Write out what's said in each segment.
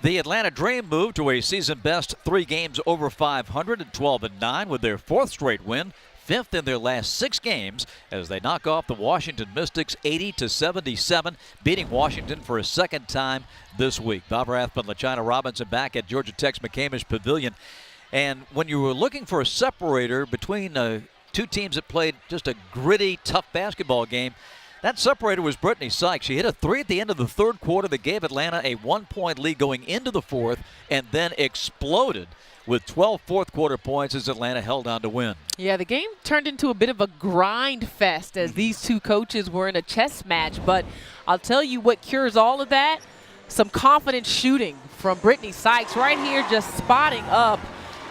The Atlanta Dream moved to a season-best 3 games over 500 at 12-9 with their 4th straight win, 5th in their last 6 games as they knock off the Washington Mystics 80-77, beating Washington for a second time this week. Bob Rathbun and LaChina Robinson back at Georgia Tech's McCamish Pavilion. And when you were looking for a separator between two teams that played just a gritty, tough basketball game, that separator was Brittney Sykes. She hit a 3 at the end of the 3rd quarter that gave Atlanta a 1-point lead going into the 4th and then exploded with 12 fourth-quarter points as Atlanta held on to win. Yeah, the game turned into a bit of a grind fest as these two coaches were in a chess match. But I'll tell you what cures all of that, some confident shooting from Brittney Sykes right here, just spotting up.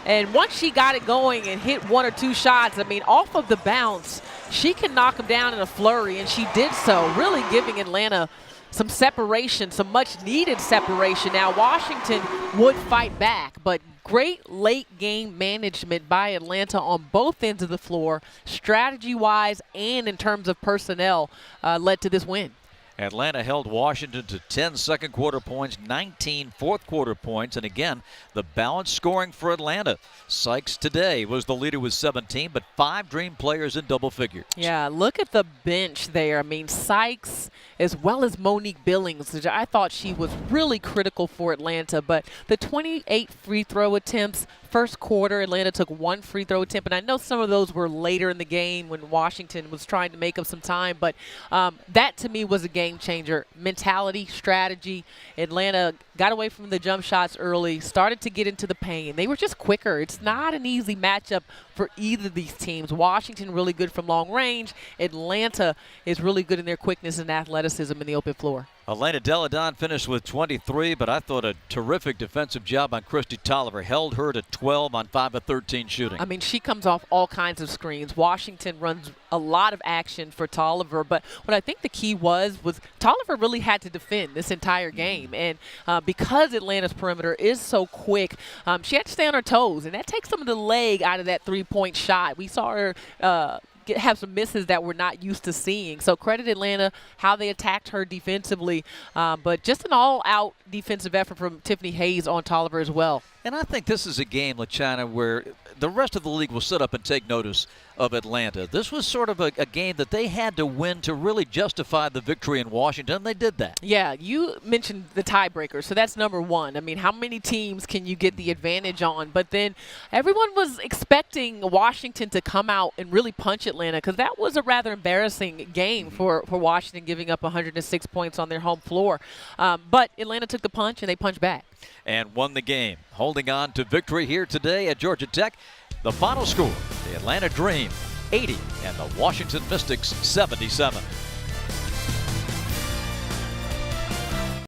And once she got it going and hit 1 or 2 shots, I mean, off of the bounce, she can knock them down in a flurry, and she did so, really giving Atlanta some separation, some much-needed separation. Now, Washington would fight back, but great late-game management by Atlanta on both ends of the floor, strategy-wise and in terms of personnel, led to this win. Atlanta held Washington to 10 second-quarter points, 19 fourth-quarter points, and again, the balanced scoring for Atlanta. Sykes today was the leader with 17, but 5 Dream players in double figures. Yeah, look at the bench there. I mean, Sykes as well as Monique Billings, which I thought she was really critical for Atlanta, but the 28 free throw attempts, first quarter, Atlanta took 1 free throw attempt, and I know some of those were later in the game when Washington was trying to make up some time, but that to me was a game changer. Mentality, strategy. Atlanta got away from the jump shots early, started to get into the paint. They were just quicker. It's not an easy matchup for either of these teams. Washington really good from long range. Atlanta is really good in their quickness and athleticism in the open floor. Elena Deladon finished with 23, but I thought a terrific defensive job on Christy Tolliver. Held her to 12 on 5 of 13 shooting. I mean, she comes off all kinds of screens. Washington runs a lot of action for Tolliver, but what I think the key was Tolliver really had to defend this entire game. And because Atlanta's perimeter is so quick, she had to stay on her toes, and that takes some of the leg out of that three-point shot. We saw her have some misses that we're not used to seeing. So credit Atlanta, how they attacked her defensively, but just an all-out defensive effort from Tiffany Hayes on Tolliver as well. And I think this is a game, LaChina, where the rest of the league will sit up and take notice of Atlanta. This was sort of a game that they had to win to really justify the victory in Washington, and they did that. Yeah, you mentioned the tiebreaker, so that's number 1. I mean, how many teams can you get the advantage on? But then everyone was expecting Washington to come out and really punch Atlanta, because that was a rather embarrassing game for Washington, giving up 106 points on their home floor. But Atlanta took the punch, and they punched back. And won the game, holding on to victory here today at Georgia Tech. The final score, the Atlanta Dream 80 and the Washington Mystics 77.